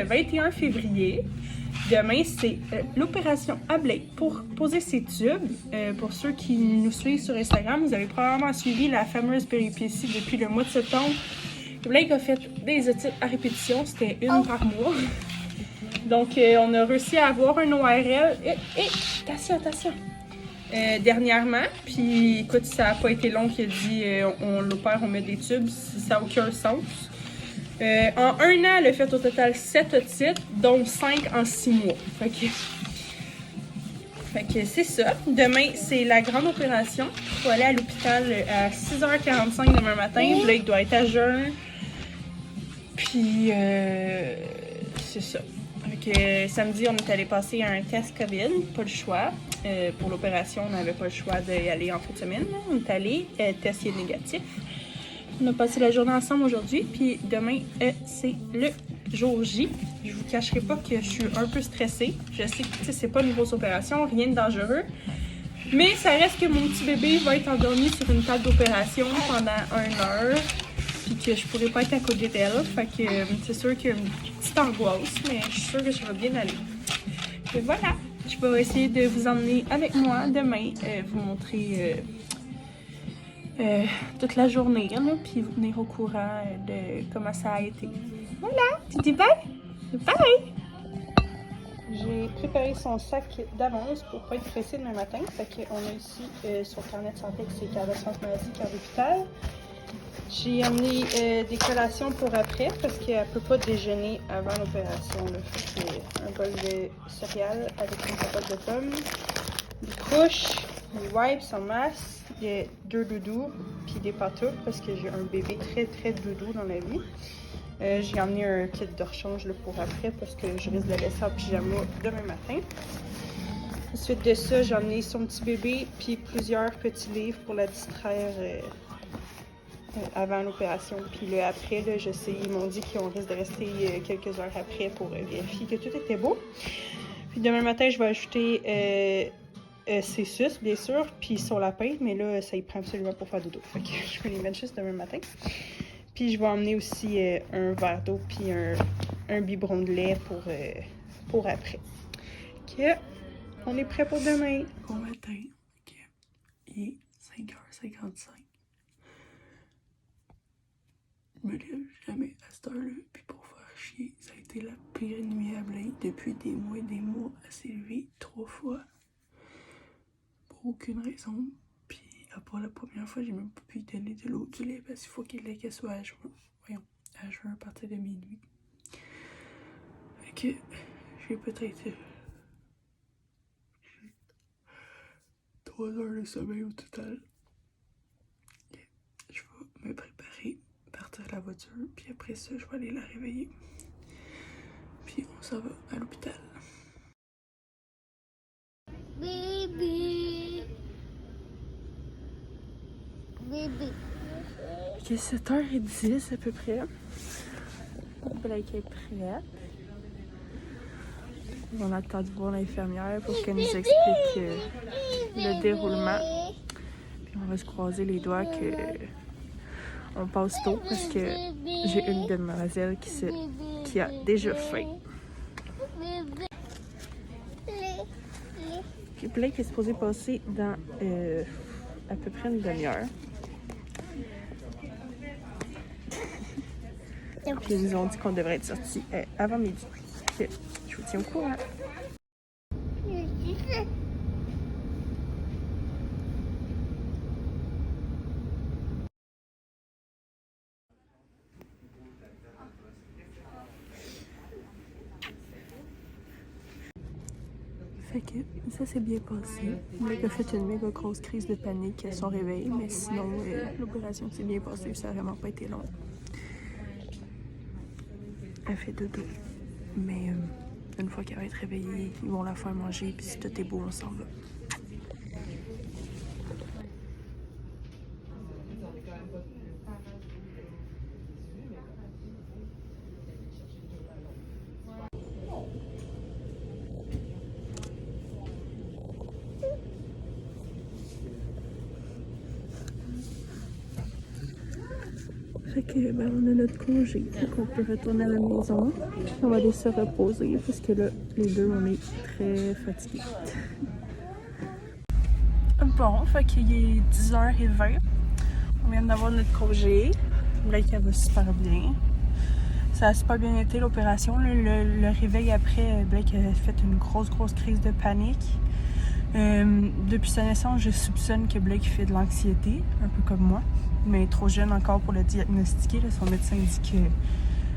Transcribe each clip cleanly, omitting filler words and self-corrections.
le 21 février. Demain, c'est l'opération à Blake pour poser ses tubes. Pour ceux qui nous suivent sur Instagram, vous avez probablement suivi la fameuse péripétie depuis le mois de septembre. Blake a fait des études à répétition, c'était une par mois. Donc, on a réussi à avoir un ORL. Attention! Dernièrement, puis écoute, ça n'a pas été long qu'il a dit on l'opère, on met des tubes, ça n'a aucun sens. En un an, elle a fait au total 7 otites, dont 5 en 6 mois. Fait que c'est ça. Demain, c'est la grande opération. Il faut aller à l'hôpital à 6h45 demain matin. Là, il doit être à jeun. Puis, c'est ça. Fait que samedi, on est allé passer un test COVID. Pas le choix. Pour l'opération, on n'avait pas le choix d'y aller en fin de semaine. On est allé, test est négatif. On a passé la journée ensemble aujourd'hui, puis demain, c'est le jour J. Je vous cacherai pas que je suis un peu stressée. Je sais que c'est pas une grosse opération, rien de dangereux. Mais ça reste que mon petit bébé va être endormi sur une table d'opération pendant 1 heure, puis que je pourrais pas être à côté d'elle. Fait que c'est sûr qu'il y a une petite angoisse, mais je suis sûre que ça va bien aller. Et voilà, je vais essayer de vous emmener avec moi demain, vous montrer toute la journée, là, puis vous tenir au courant de comment ça a été. Voilà, tu dis bye? Bye! J'ai préparé son sac d'avance pour pas être pressé demain matin. Fait qu'on a ici son carnet de santé avec ses cartes d'assurance maladie, carte d'hôpital. J'ai amené des collations pour après parce qu'elle peut pas déjeuner avant l'opération. Fait que un bol de céréales avec une capote de pommes, des couches, des wipes en masse, il y a 2 doudous, puis des pantoufles parce que j'ai un bébé très doudou dans la vie. J'ai emmené un kit de rechange pour après parce que je risque de laisser en pyjama demain matin. Ensuite de ça, j'ai emmené son petit bébé puis plusieurs petits livres pour la distraire avant l'opération. Puis là, après, là, je sais, ils m'ont dit qu'on risque de rester quelques heures après pour vérifier que tout était beau. Puis demain matin, je vais ajouter ses suces, bien sûr, puis son lapin, mais là, ça y prend absolument pour faire dodo. Fait que je vais les mettre juste demain matin. Puis je vais emmener aussi un verre d'eau puis un biberon de lait pour après. Ok, on est prêt pour demain. Bon matin. Ok, il est 5h55. Je me lève jamais à cette heure-là, puis pour faire chier, ça a été la pire nuit à Blake depuis des mois et des mois. Elle s'est levée 3 fois. Pour aucune raison. Puis, à part la première fois, j'ai même pas pu lui donner de l'eau du lait parce qu'il faut qu'il qu'elle soit à jeun. Voyons, à jeun à partir de minuit. Fait que j'ai peut-être 3 heures de sommeil au total. Je vais me préparer, partir à la voiture, puis après ça, je vais aller la réveiller. Puis on s'en va à l'hôpital. Baby. Baby. Ok, 7h10 à peu près. Blake est prête. On attend de voir l'infirmière pour qu'elle nous explique le déroulement. Puis on va se croiser les doigts que on passe tôt parce que j'ai une demoiselle qui a déjà faim. Puis Blake est supposé passer dans à peu près une demi-heure. Puis ils nous ont dit qu'on devrait être sortis avant midi. Je vous tiens au courant. Fait que ça s'est bien passé. Blake a fait une méga grosse crise de panique à son réveil, mais sinon l'opération s'est bien passée, ça n'a vraiment pas été long. Elle fait dodo. Mais une fois qu'elle va être réveillée, ils vont la faire manger, puis si tout est beau, on s'en va. Fait Fait que, ben, on a notre congé, donc on peut retourner à la maison. On va aller se reposer parce que là, les deux, on est très fatigués. Bon, fait qu'il est 10h20. On vient d'avoir notre congé. Blake, elle va super bien. Ça a super bien été l'opération. Le réveil après, Blake a fait une grosse crise de panique. Depuis sa naissance, je soupçonne que Blake fait de l'anxiété, un peu comme moi, mais trop jeune encore pour le diagnostiquer. Là, son médecin dit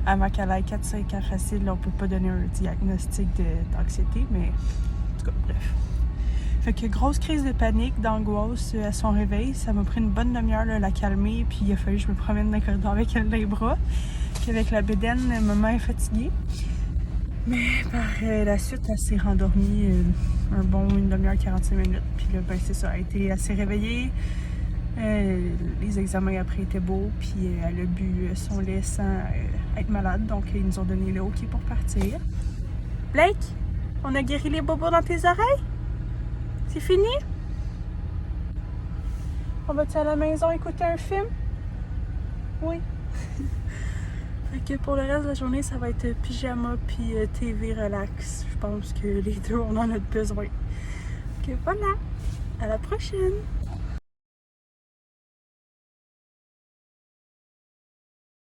qu'avant qu'elle ait 4-5 ans facile, là, on peut pas donner un diagnostic d'anxiété, mais en tout cas, bref. Fait que grosse crise de panique, d'angoisse à son réveil. Ça m'a pris une bonne demi-heure là, la calmer, puis il a fallu que je me promène dans le corridor avec elle dans les bras. Puis avec la bédaine, maman est fatiguée. Mais par la suite, elle s'est rendormie une demi-heure, 45 minutes. Puis là, ben c'est ça, elle a été assez réveillée. Les examens après étaient beaux, puis elle a bu son lait sans être malade. Donc, ils nous ont donné le OK pour partir. Blake, on a guéri les bobos dans tes oreilles? C'est fini? On va-tu à la maison écouter un film? Oui. Fait que pour le reste de la journée, ça va être pyjama puis TV relax. Je pense que les deux, on en a besoin. Donc voilà, à la prochaine!